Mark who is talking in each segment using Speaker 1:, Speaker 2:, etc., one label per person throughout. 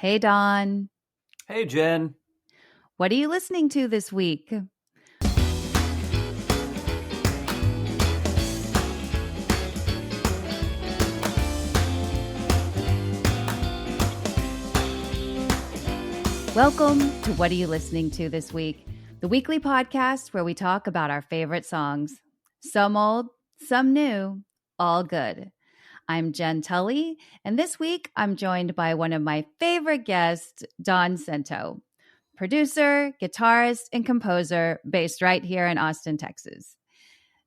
Speaker 1: Hey, Don.
Speaker 2: Hey, Jen.
Speaker 1: What are you listening to this week? Welcome to What Are You Listening to This Week, the weekly podcast where we talk about our favorite songs. Some old, some new, all good. I'm Jenn Tully, and this week I'm joined by one of my favorite guests, Don Cento, producer, guitarist, and composer based right here in Austin, Texas.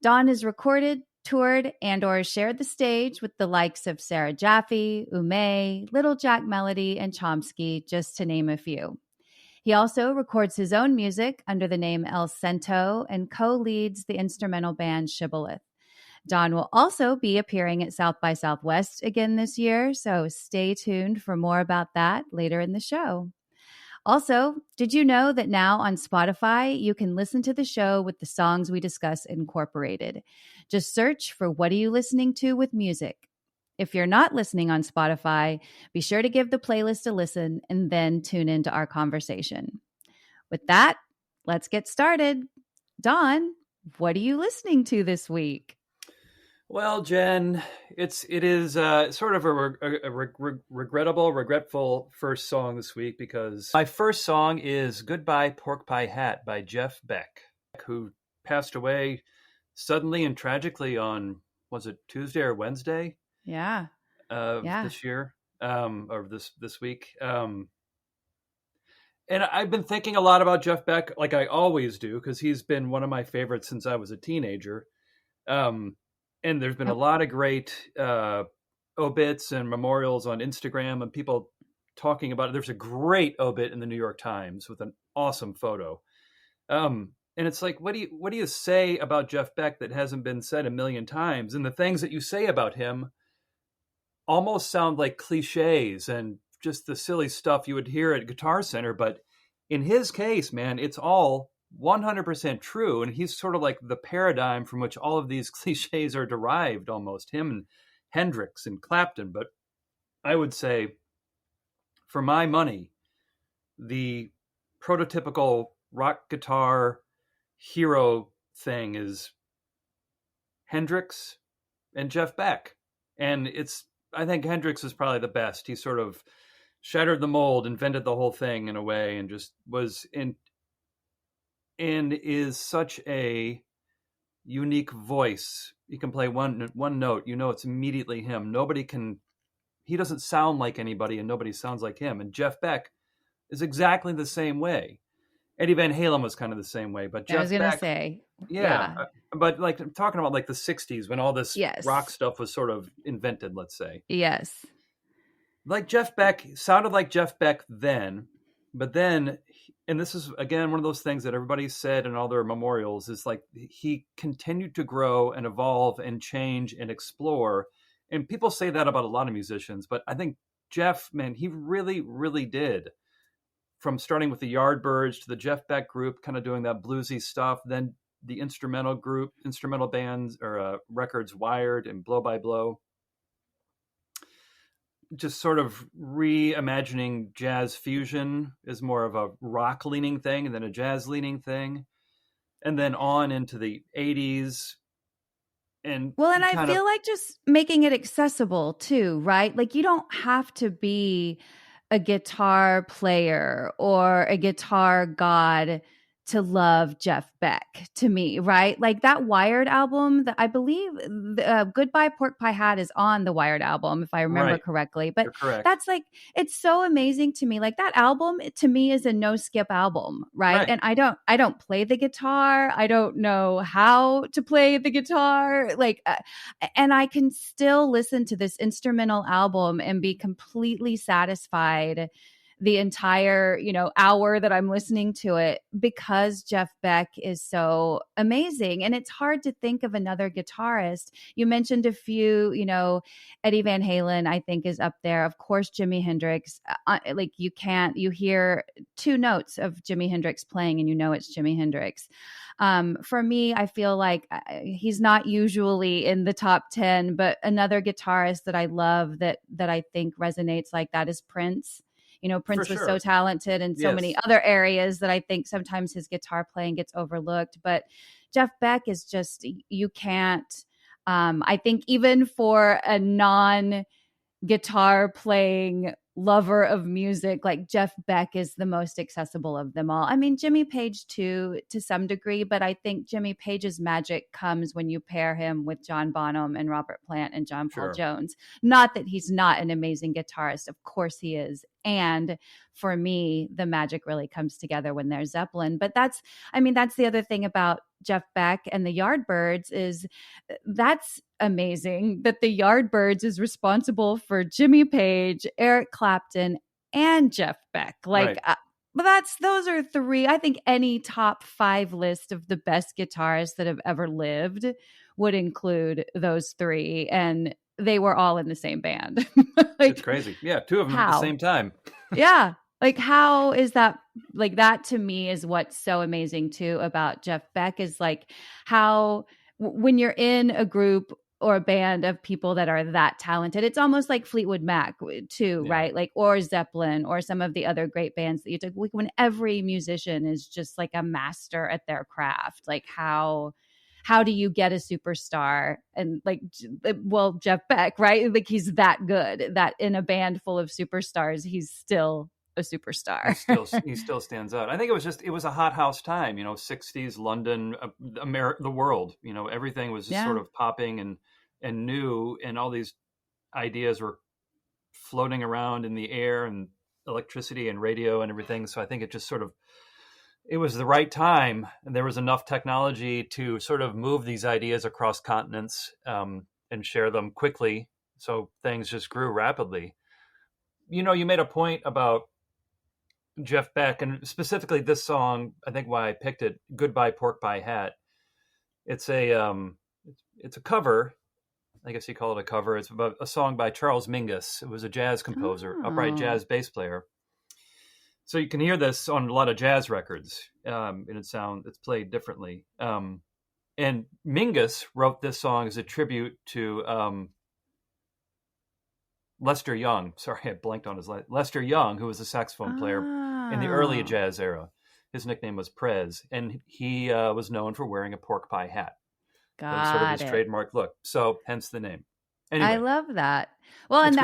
Speaker 1: Don has recorded, toured, and/or shared the stage with the likes of Sarah Jaffe, Ume, Little Jack Melody, and Chomsky, just to name a few. He also records his own music under the name El Cento and co-leads the instrumental band Shibboleth. Don will also be appearing at South by Southwest again this year, so stay tuned for more about that later in the show. Also, did you know that now on Spotify, you can listen to the show with the songs we discuss incorporated? Just search for What Are You Listening to with Music. If you're not listening on Spotify, be sure to give the playlist a listen and then tune into our conversation. With that, let's get started. Don, what are you listening to this week?
Speaker 2: Well, Jen, it is sort of a regretful first song this week because my first song is "Goodbye Pork Pie Hat" by Jeff Beck, who passed away suddenly and tragically on, was it Tuesday or Wednesday?
Speaker 1: Yeah.
Speaker 2: This year, or this week. And I've been thinking a lot about Jeff Beck, like I always do, because he's been one of my favorites since I was a teenager. And there's been a lot of great obits and memorials on Instagram and people talking about it. There's a great obit in the New York Times with an awesome photo. And it's like, what do you say about Jeff Beck that hasn't been said a million times? And the things that you say about him almost sound like cliches and just the silly stuff you would hear at Guitar Center. But in his case, man, it's all 100% true. And he's sort of like the paradigm from which all of these cliches are derived, almost, him and Hendrix and Clapton. But I would say, for my money, the prototypical rock guitar hero thing is Hendrix and Jeff Beck. And I think Hendrix is probably the best. He sort of shattered the mold, invented the whole thing in a way, and just was in and is such a unique voice. He can play one note, it's immediately him. He doesn't sound like anybody and nobody sounds like him. And Jeff Beck is exactly the same way. Eddie Van Halen was kind of the same way, but Jeff Beck.
Speaker 1: I was going to say.
Speaker 2: Yeah. But like I'm talking about like the 60s when all this
Speaker 1: Yes.
Speaker 2: rock stuff was sort of invented, let's say.
Speaker 1: Yes.
Speaker 2: Like Jeff Beck, sounded like Jeff Beck then, but then, and this is, again, one of those things that everybody said in all their memorials, is like he continued to grow and evolve and change and explore. And people say that about a lot of musicians, but I think Jeff, man, he really, really did. From starting with the Yardbirds to the Jeff Beck group, kind of doing that bluesy stuff, then the instrumental bands or records, Wired and Blow by Blow. Just sort of reimagining jazz fusion as more of a rock leaning thing than a jazz leaning thing. And then on into the 80s. And
Speaker 1: I feel like just making it accessible too, right? Like you don't have to be a guitar player or a guitar god to love Jeff Beck, to me, right? Like that Wired album, that I believe Goodbye Pork Pie Hat is on the Wired album, if I remember correctly. But that's like, it's so amazing to me. Like that album, to me, is a no skip album, right? And I don't play the guitar. I don't know how to play the guitar. Like, and I can still listen to this instrumental album and be completely satisfied the entire, hour that I'm listening to it, because Jeff Beck is so amazing. And it's hard to think of another guitarist. You mentioned a few, Eddie Van Halen, I think, is up there. Of course, Jimi Hendrix. You hear two notes of Jimi Hendrix playing and it's Jimi Hendrix. For me, I feel like he's not usually in the top 10, but another guitarist that I love that I think resonates like that is Prince.
Speaker 2: For
Speaker 1: Prince was so
Speaker 2: sure.
Speaker 1: talented in so many
Speaker 2: Yes.
Speaker 1: other areas that I think sometimes his guitar playing gets overlooked. But Jeff Beck is just, you can't, I think even for a non guitar playing lover of music, like Jeff Beck is the most accessible of them all. I mean, Jimmy Page too, to some degree, but I think Jimmy Page's magic comes when you pair him with John Bonham and Robert Plant and John Paul
Speaker 2: Sure.
Speaker 1: Jones. Not that he's not an amazing guitarist, of course he is. And for me, the magic really comes together when there's Zeppelin. But that's the other thing about Jeff Beck and the Yardbirds is that's amazing that the Yardbirds is responsible for Jimmy Page, Eric Clapton, and Jeff Beck.
Speaker 2: Right.
Speaker 1: But those are three. I think any top 5 list of the best guitarists that have ever lived would include those three, and they were all in the same band.
Speaker 2: It's crazy. Yeah, 2 of them at the same time.
Speaker 1: Yeah. Like, how is that? Like, that to me is what's so amazing too about Jeff Beck is like how when you're in a group or a band of people that are that talented, it's almost like Fleetwood Mac too,
Speaker 2: Yeah.
Speaker 1: right? Like, or Zeppelin or some of the other great bands that you took. When every musician is just like a master at their craft, like how do you get a superstar? And like, well, Jeff Beck, right? Like he's that good that in a band full of superstars, he's still a superstar.
Speaker 2: He still stands out. I think it was a hot house time, 60s London, the world, everything was just sort of popping and new, and all these ideas were floating around in the air, and electricity and radio and everything. So I think it was the right time, and there was enough technology to sort of move these ideas across continents, and share them quickly. So things just grew rapidly. You made a point about Jeff Beck, and specifically this song. I think why I picked it, "Goodbye Pork Pie Hat." It's a cover. I guess you call it a cover. It's about a song by Charles Mingus. It was a jazz composer, upright jazz bass player. So you can hear this on a lot of jazz records, and it's played differently. And Mingus wrote this song as a tribute to Lester Young. Sorry, I blanked on his name. Lester Young, who was a saxophone player in the early jazz era. His nickname was Prez, and he was known for wearing a pork pie hat. That was sort of his trademark look. So hence the name. Anyway,
Speaker 1: I love that. Well, and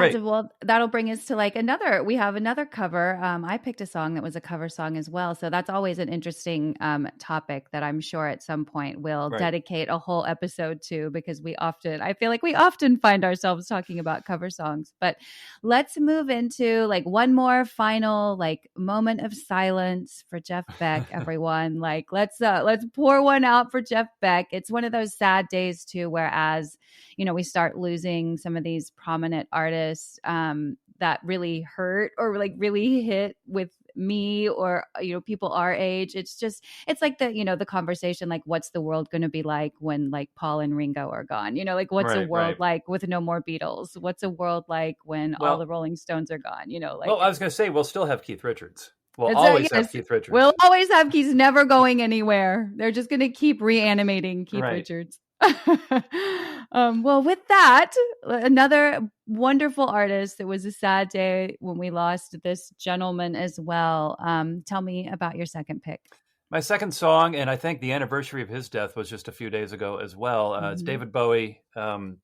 Speaker 1: that'll bring us to like we have another cover. I picked a song that was a cover song as well. So that's always an interesting topic that I'm sure at some point we'll dedicate a whole episode to, because I feel like we often find ourselves talking about cover songs. But let's move into like one more final like moment of silence for Jeff Beck, everyone. Like let's pour one out for Jeff Beck. It's one of those sad days too, whereas we start losing some of these prominent artists that really hurt or like really hit with me or people our age. It's like the conversation like, what's the world going to be like when like Paul and Ringo are gone? Like what's a world like with no more Beatles? What's a world like when all the Rolling Stones are gone? Like,
Speaker 2: well, I was going to say we'll still have Keith Richards. We'll always have Keith Richards.
Speaker 1: We'll always have Keith. He's never going anywhere. They're just going to keep reanimating Keith Richards. Well, with that, another wonderful artist. It was a sad day when we lost this gentleman as well. Tell me about your second pick.
Speaker 2: My second song, and I think the anniversary of his death was just a few days ago as well. It's David Bowie. The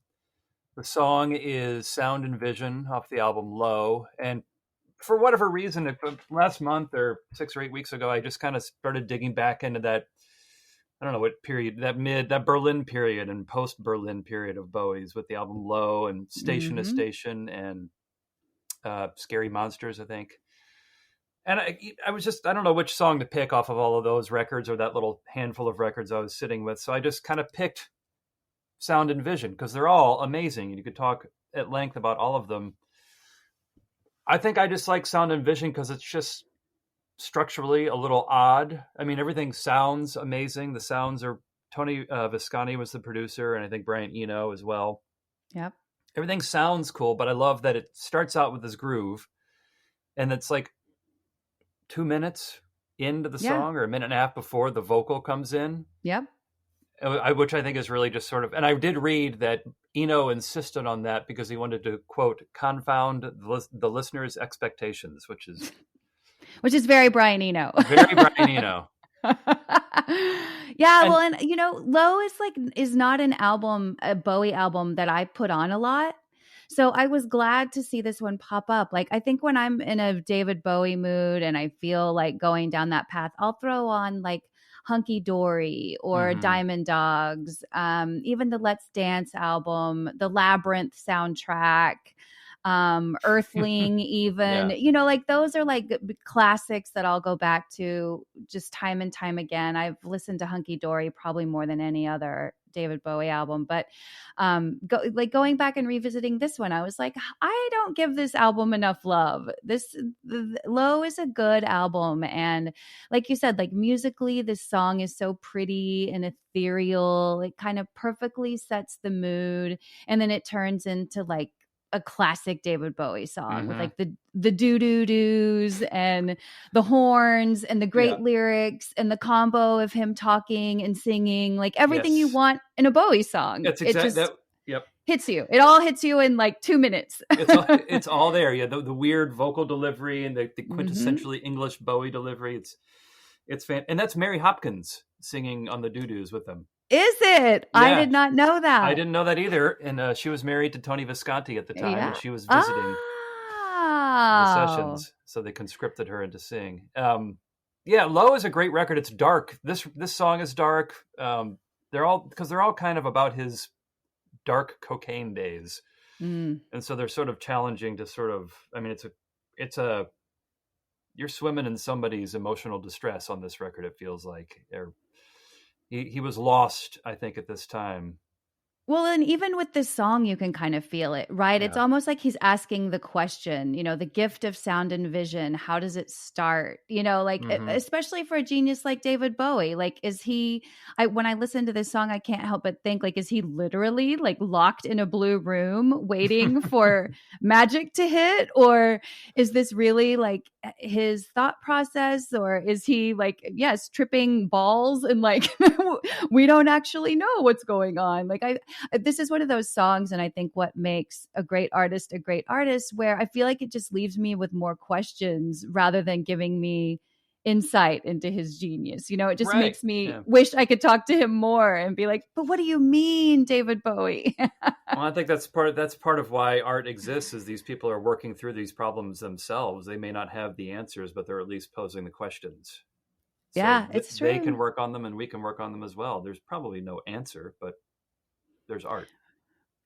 Speaker 2: song is Sound and Vision off the album Low. And for whatever reason, last month or 6 or 8 weeks ago, I just kind of started digging back into that. I don't know what period, that Berlin period and post-Berlin period of Bowie's with the album Low and Station to Station and Scary Monsters, I think. And I was just, I don't know which song to pick off of all of those records or that little handful of records I was sitting with. So I just kind of picked Sound and Vision because they're all amazing. And you could talk at length about all of them. I think I just like Sound and Vision because it's just structurally a little odd. I mean, everything sounds amazing. The sounds are Tony Visconti was the producer, and I think Brian Eno as well.
Speaker 1: Yep.
Speaker 2: Everything sounds cool, but I love that it starts out with this groove, and it's like 2 minutes into the song or a minute and a half before the vocal comes in.
Speaker 1: Yep.
Speaker 2: which I think is really just sort of, and I did read that Eno insisted on that because he wanted to, quote, confound the listener's expectations, which is
Speaker 1: very Brian Eno.
Speaker 2: Very Brian Eno.
Speaker 1: Yeah, well, and Low is not an album, a Bowie album that I put on a lot. So I was glad to see this one pop up. Like, I think when I'm in a David Bowie mood and I feel like going down that path, I'll throw on like Hunky Dory or Diamond Dogs, even the Let's Dance album, the Labyrinth soundtrack, Earthling, even, like those are like classics that I'll go back to just time and time again. I've listened to Hunky Dory probably more than any other David Bowie album, but going back and revisiting this one, I was like, I don't give this album enough love. Low is a good album, and like you said, like musically, this song is so pretty and ethereal. It kind of perfectly sets the mood, and then it turns into like a classic David Bowie song with like the doo-doo-doos and the horns and the great lyrics and the combo of him talking and singing, like everything you want in a Bowie song.
Speaker 2: That's exactly
Speaker 1: that. Hits you. It all hits you in like 2 minutes.
Speaker 2: It's all there. Yeah, the weird vocal delivery and the quintessentially English Bowie delivery. It's and that's Mary Hopkins singing on the doo-doos with them.
Speaker 1: Is it? Yeah. I did not know that.
Speaker 2: I didn't know that either. And she was married to Tony Visconti at the time, and she was visiting the sessions, so they conscripted her into singing. Low is a great record. It's dark. This song is dark. They're all kind of about his dark cocaine days, and so they're sort of challenging to sort of. I mean, you're swimming in somebody's emotional distress on this record. It feels like he was lost, I think, at this time.
Speaker 1: Well, and even with this song, you can kind of feel it, right? Yeah. It's almost like he's asking the question, the gift of sound and vision, how does it start? Especially for a genius like David Bowie, like, when I listen to this song, I can't help but think, like, is he literally like locked in a blue room waiting for magic to hit? Or is this really like his thought process? Or is he like, tripping balls and like, we don't actually know what's going on? Like, this is one of those songs, and I think what makes a great artist, where I feel like it just leaves me with more questions rather than giving me insight into his genius. It just makes me wish I could talk to him more and be like, but what do you mean, David Bowie?
Speaker 2: Well, I think that's part of why art exists, is these people are working through these problems themselves. They may not have the answers, but they're at least posing the questions. So
Speaker 1: it's true.
Speaker 2: They can work on them and we can work on them as well. There's probably no answer, but there's art.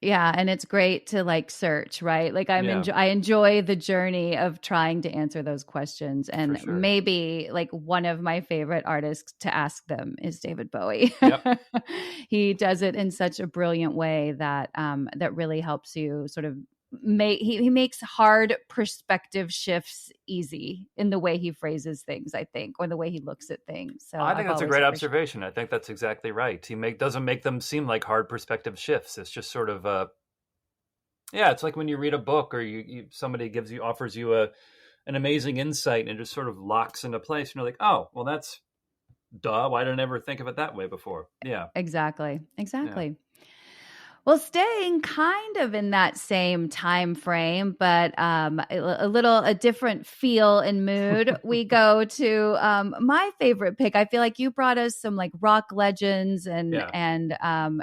Speaker 1: Yeah, and it's great to like search, right? Like I enjoy the journey of trying to answer those questions, and maybe like one of my favorite artists to ask them is David Bowie. Yep. He does it in such a brilliant way that that really helps you sort of he makes hard perspective shifts easy in the way he phrases things, I think, or the way he looks at things. So
Speaker 2: I think that's a great observation. I think that's exactly right. He doesn't make them seem like hard perspective shifts. It's just sort of it's like when you read a book or somebody offers you an amazing insight and it just sort of locks into place. And you're like, oh, well, that's duh. Why did I never think of it that way before? Yeah,
Speaker 1: exactly. Yeah. Well, staying kind of in that same time frame, but a different feel and mood, we go to my favorite pick. I feel like you brought us some like rock legends and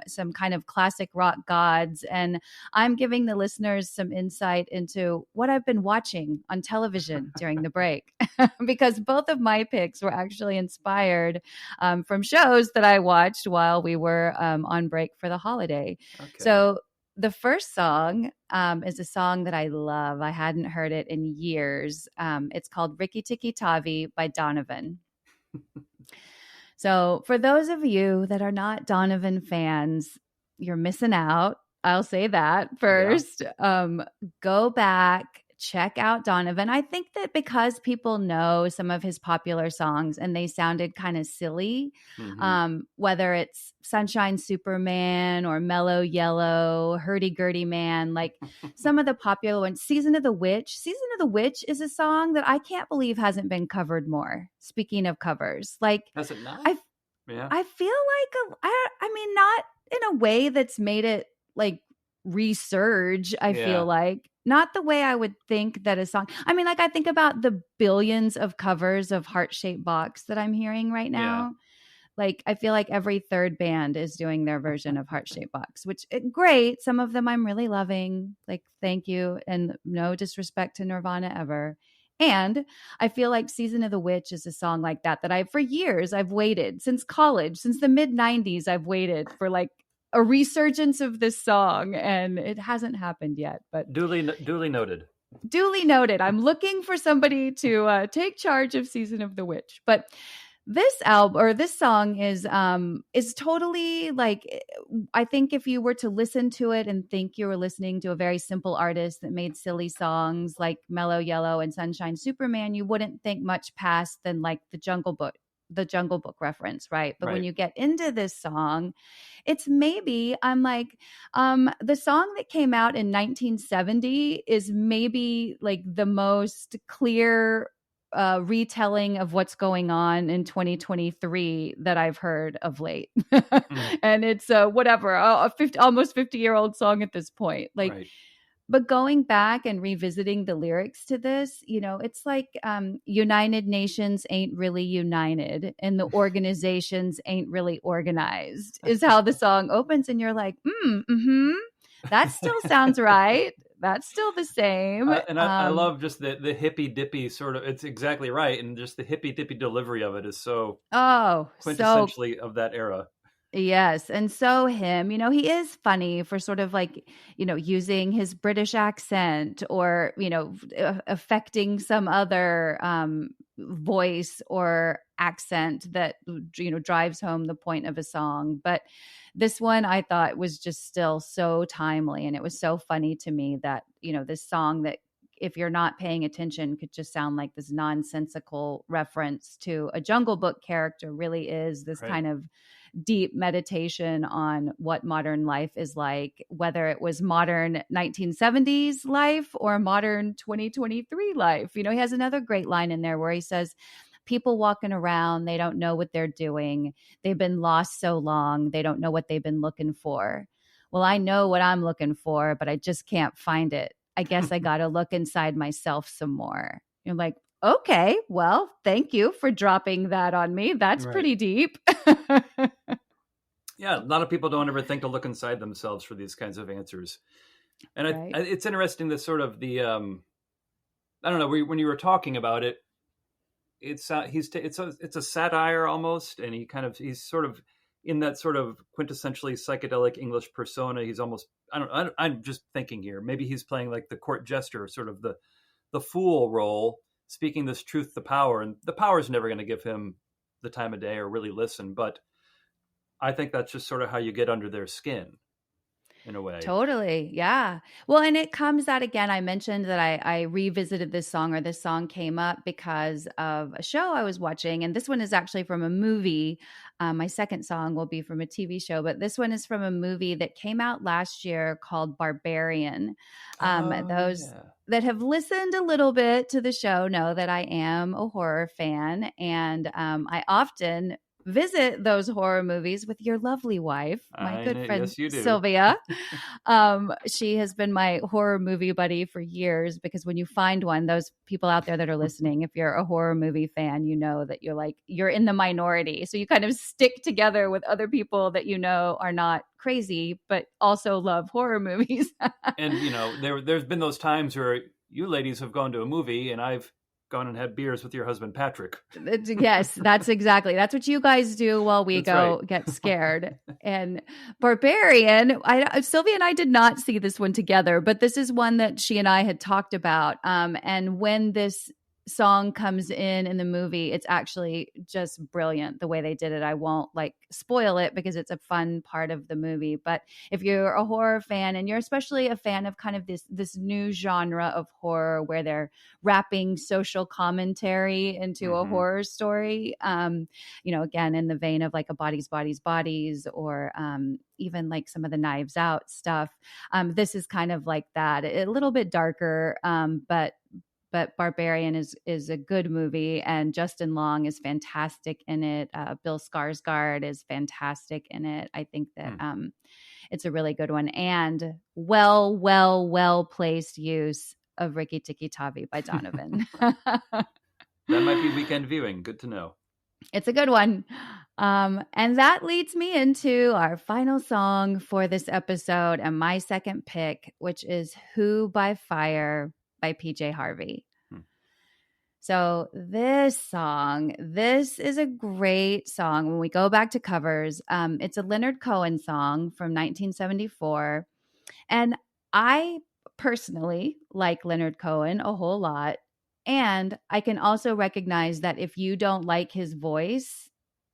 Speaker 1: some kind of classic rock gods, and I'm giving the listeners some insight into what I've been watching on television during the break, because both of my picks were actually inspired from shows that I watched while we were on break for the holiday. Okay. So the first song is a song that I love. I hadn't heard it in years. It's called Rikki Tikki Tavi by Donovan. So for those of you that are not Donovan fans, you're missing out. I'll say that first. Yeah. Go back. Check out Donovan. I think that because people know some of his popular songs and they sounded kind of silly, whether it's Sunshine Superman or Mellow Yellow, Hurdy Gurdy Man, like some of the popular ones. Season of the Witch. Season of the Witch is a song that I can't believe hasn't been covered more. Speaking of covers, like
Speaker 2: has it not? Yeah.
Speaker 1: I feel like I mean, not in a way that's made it like resurge. I feel
Speaker 2: Yeah.
Speaker 1: like not the way I would think that a song. I mean, like I think about the billions of covers of Heart Shaped Box that I'm hearing right
Speaker 2: Yeah.
Speaker 1: now. Like I feel like every third band is doing their version of Heart Shaped Box, which great. Some of them I'm really loving. Like thank you, and no disrespect to Nirvana ever. And I feel like Season of the Witch is a song like that I for years I've waited since college, since the mid 90s I've waited for like a resurgence of this song and it hasn't happened yet, but
Speaker 2: Duly noted.
Speaker 1: duly noted. I'm looking for somebody to take charge of Season of the Witch. But this album or this song is totally like I think if you were to listen to it and think you were listening to a very simple artist that made silly songs like Mellow Yellow and Sunshine Superman, you wouldn't think much past than like the Jungle Book reference, right? But when
Speaker 2: Right.
Speaker 1: you get into this song, it's maybe I'm like the song that came out in 1970 is maybe like the most clear retelling of what's going on in 2023 that I've heard of late.
Speaker 2: Mm.
Speaker 1: And it's whatever, almost 50-year-old song at this point. Like,
Speaker 2: Right.
Speaker 1: but going back and revisiting the lyrics to this, it's like United Nations ain't really united and the organizations ain't really organized is how the song opens. And you're like, that still sounds right. That's still the same.
Speaker 2: I love just the hippy dippy sort of. It's exactly right, and just the hippy dippy delivery of it is so
Speaker 1: Oh, so
Speaker 2: quintessentially of that era.
Speaker 1: yes. And so him, he is funny for sort of like, using his British accent or, affecting some other voice or accent that, drives home the point of a song. But this one I thought was just still so timely. And it was so funny to me that, this song that if you're not paying attention could just sound like this nonsensical reference to a Jungle Book character really is this
Speaker 2: Right.
Speaker 1: kind of deep meditation on what modern life is like, whether it was modern 1970s life or modern 2023 life. He has another great line in there where he says, people walking around, they don't know what they're doing. They've been lost so long, they don't know what they've been looking for. Well, I know what I'm looking for, but I just can't find it. I guess I got to look inside myself some more. You're like, okay, well, thank you for dropping that on me. That's
Speaker 2: Right.
Speaker 1: pretty deep.
Speaker 2: Yeah, a lot of people don't ever think to look inside themselves for these kinds of answers. And
Speaker 1: Right.
Speaker 2: it's interesting that sort of the I don't know, when you were talking about it, it's a satire almost, and he's sort of in that sort of quintessentially psychedelic English persona. He's almost I'm just thinking here, maybe he's playing like the court jester, sort of the fool role, speaking this truth to power, and the power's never going to give him the time of day or really listen, but I think that's just sort of how you get under their skin in a way.
Speaker 1: Totally. Yeah. Well, and it comes out again. I mentioned that I revisited this song, or this song came up because of a show I was watching. And this one is actually from a movie. My second song will be from a TV show, but this one is from a movie that came out last year called Barbarian. Those that have listened a little bit to the show know that I am a horror fan. And I often visit those horror movies with your lovely wife, my good friend
Speaker 2: yes, you do.
Speaker 1: Sylvia. She has been my horror movie buddy for years, because when you find one, those people out there that are listening, if you're a horror movie fan, you know that you're in the minority. So you kind of stick together with other people that are not crazy, but also love horror movies.
Speaker 2: And there's been those times where you ladies have gone to a movie and I've gone and had beers with your husband, Patrick.
Speaker 1: Yes, that's what you guys do while we get scared. And Barbarian, Sylvia and I did not see this one together, but this is one that she and I had talked about. And when this song comes in the movie, it's actually just brilliant the way they did it. I won't spoil it because it's a fun part of the movie, but if you're a horror fan and you're especially a fan of kind of this new genre of horror where they're wrapping social commentary into a horror story, again in the vein of like a Bodies or even like some of the Knives Out stuff, this is kind of like that, a little bit darker, but but Barbarian is a good movie, and Justin Long is fantastic in it. Bill Skarsgård is fantastic in it. I think that it's a really good one, and well placed use of Rikki Tikki Tavi by Donovan.
Speaker 2: That might be weekend viewing. Good to know.
Speaker 1: It's a good one. And that leads me into our final song for this episode and my second pick, which is Who by Fire by PJ Harvey. So this is a great song. When we go back to covers, it's a Leonard Cohen song from 1974. And I personally like Leonard Cohen a whole lot. And I can also recognize that if you don't like his voice,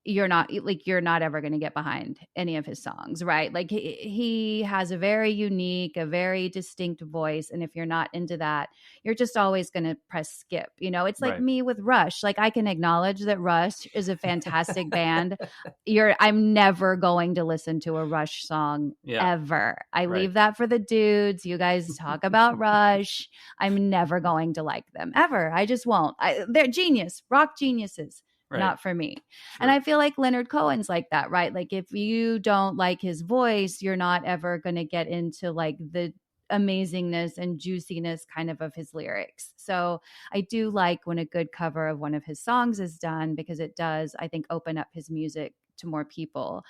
Speaker 1: you're not ever going to get behind any of his songs, right? Like he has a very unique, a very distinct voice. And if you're not into that, you're just always going to press skip. It's like me with Rush. Like I can acknowledge that Rush is a fantastic band. I'm never going to listen to a Rush song ever. I leave that for the dudes. You guys talk about Rush. I'm never going to like them ever. I just won't. They're genius, rock geniuses. Not for me. Sure. And I feel like Leonard Cohen's like that, right? Like if you don't like his voice, you're not ever going to get into like the amazingness and juiciness kind of his lyrics. So I do like when a good cover of one of his songs is done, because it does, I think, open up his music to more people.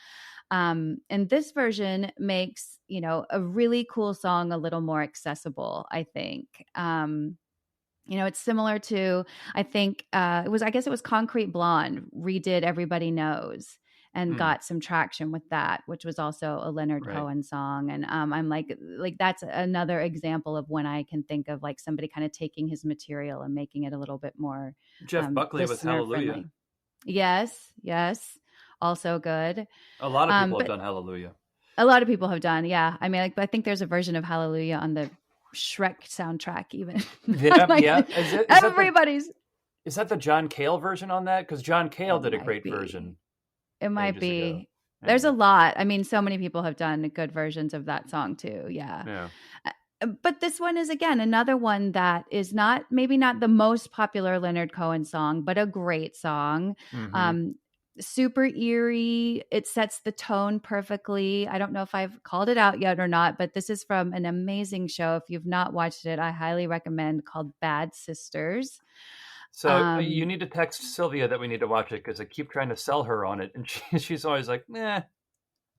Speaker 1: And this version makes, a really cool song a little more accessible, I think. It's similar to, I think it was Concrete Blonde redid Everybody Knows and got some traction with that, which was also a Leonard Cohen song. And I'm like that's another example of when I can think of like somebody kind of taking his material and making it a little bit more
Speaker 2: Jeff Buckley with Hallelujah.
Speaker 1: Friendly. Yes. Also good.
Speaker 2: A lot of people have done Hallelujah.
Speaker 1: A lot of people have done. Yeah. I mean, I think there's a version of Hallelujah on the Shrek soundtrack even.
Speaker 2: Yeah. Is that the John Cale version on that? Because John Cale did a great version.
Speaker 1: It might be. There's a lot. I mean, so many people have done good versions of that song too. Yeah. But this one is, again, another one that is maybe not the most popular Leonard Cohen song, but a great song. Super eerie. It sets the tone perfectly. I don't know if I've called it out yet or not, but this is from an amazing show. If you've not watched it, I highly recommend, called Bad Sisters.
Speaker 2: So you need to text Sylvia that we need to watch it, because I keep trying to sell her on it, and she's always like, "Nah."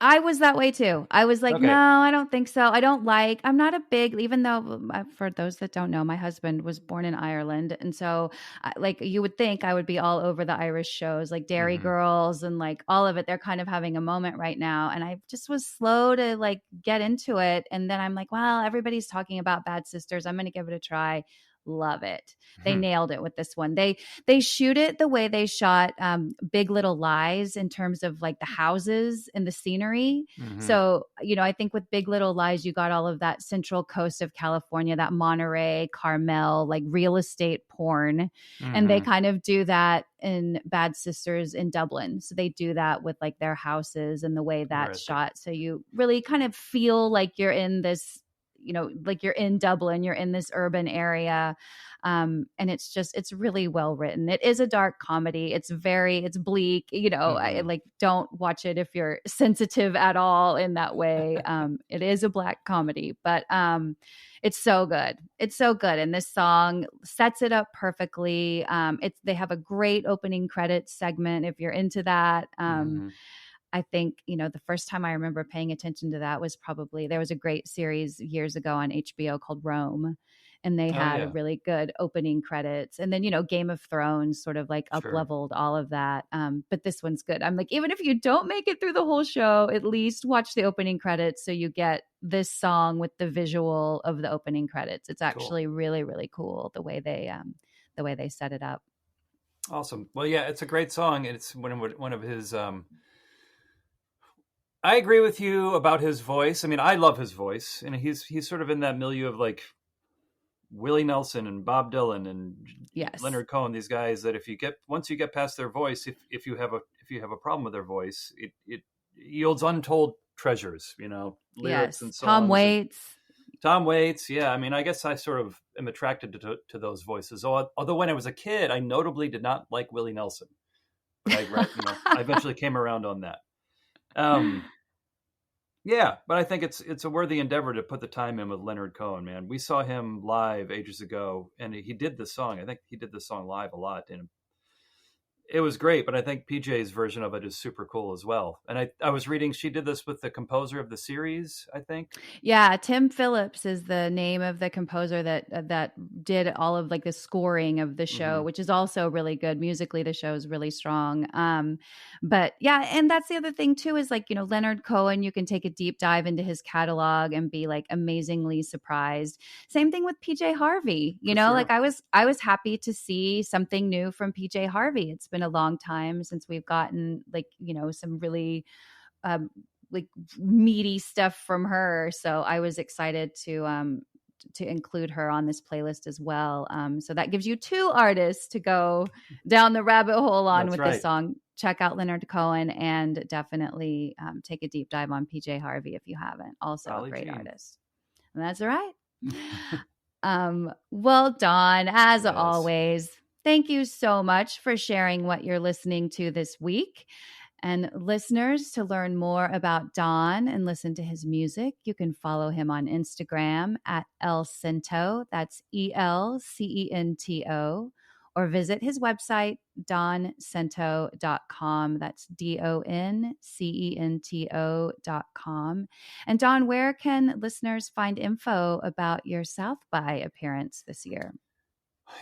Speaker 1: I was that way too. I was like, no, I don't think so. I'm not a big, even though, for those that don't know, my husband was born in Ireland. And so like you would think I would be all over the Irish shows, like Dairy Girls and like all of it. They're kind of having a moment right now. And I just was slow to like get into it. And then I'm like, well, everybody's talking about Bad Sisters. I'm going to give it a try. Love it. They nailed it with this one. They shoot it the way they shot Big Little Lies, in terms of like the houses and the scenery. So, I think with Big Little Lies, you got all of that central coast of California, that Monterey, Carmel, like real estate porn. And they kind of do that in Bad Sisters in Dublin. So they do that with like their houses and the way that's shot. So you really kind of feel like you're in this, like you're in Dublin, you're in this urban area. And it's really well written. It is a dark comedy. It's bleak, I like, don't watch it if you're sensitive at all in that way. It is a black comedy, but it's so good. It's so good. And this song sets it up perfectly. They have a great opening credits segment if you're into that. I think, the first time I remember paying attention to that was probably, there was a great series years ago on HBO called Rome, and they had a really good opening credits. And then, Game of Thrones sort of like up-leveled all of that. But this one's good. I'm like, even if you don't make it through the whole show, at least watch the opening credits so you get this song with the visual of the opening credits. It's actually really, really cool the way they set it up.
Speaker 2: Awesome. Well, yeah, it's a great song. It's one of his I agree with you about his voice. I mean, I love his voice, and he's sort of in that milieu of like Willie Nelson and Bob Dylan and Leonard Cohen. These guys that once you get past their voice, if you have a problem with their voice, it yields untold treasures. Lyrics and songs.
Speaker 1: Tom Waits.
Speaker 2: Tom Waits, yeah. I mean, I guess I sort of am attracted to those voices. Although when I was a kid, I notably did not like Willie Nelson, but I eventually came around on that. Yeah, but I think it's a worthy endeavor to put the time in with Leonard Cohen, man. We saw him live ages ago, and he did this song. I think he did this song live a lot, and it was great. But I think PJ's version of it is super cool as well. And I was reading she did this with the composer of the series, I think.
Speaker 1: Yeah, Tim Phillips is the name of the composer that did all of like the scoring of the show, which is also really good. Musically, the show is really strong. But yeah, and that's the other thing too, is like, Leonard Cohen, you can take a deep dive into his catalog and be like amazingly surprised. Same thing with PJ Harvey.
Speaker 2: Sure.
Speaker 1: Like I was happy to see something new from PJ Harvey. It's been a long time since we've gotten like, some really like meaty stuff from her. So I was excited to include her on this playlist as well. So that gives you two artists to go down the rabbit hole on. That's with right. This song. Check out Leonard Cohen and definitely take a deep dive on PJ Harvey if you haven't. Also a great artist. And that's right. Well, Don, as always, thank you so much for sharing what you're listening to this week. And listeners, to learn more about Don and listen to his music, you can follow him on Instagram at El Cento. That's ELCENTO. Or visit his website, doncento.com. That's DONCENTO.com. And Don, where can listeners find info about your South by appearance this year?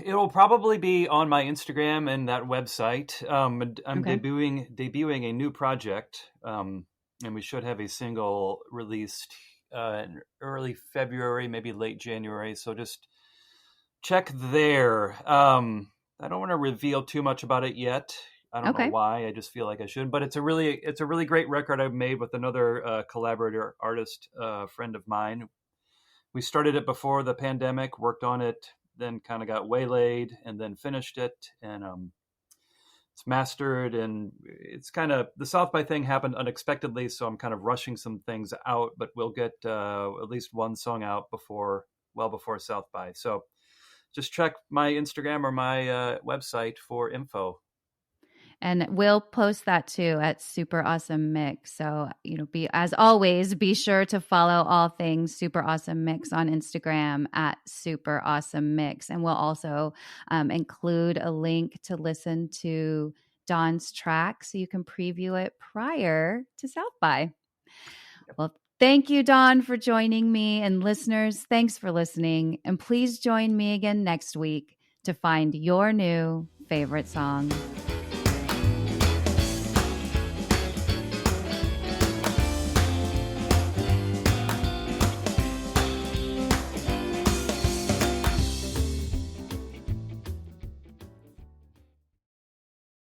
Speaker 2: It will probably be on my Instagram and that website. I'm debuting a new project, and we should have a single released in early February, maybe late January. So just check there. I don't want to reveal too much about it yet. I don't know why. I just feel like I should. But it's a really great record I've made with another collaborator artist, friend of mine. We started it before the pandemic, worked on it, then kind of got waylaid and then finished it, and it's mastered, and it's kind of, the South by thing happened unexpectedly, so I'm kind of rushing some things out, but we'll get at least one song out before South by. So just check my Instagram or my website for info.
Speaker 1: And we'll post that too at Super Awesome Mix. So, as always, be sure to follow all things Super Awesome Mix on Instagram at Super Awesome Mix. And we'll also include a link to listen to Don's track so you can preview it prior to South by. Well, thank you, Don, for joining me. And listeners, thanks for listening. And please join me again next week to find your new favorite song.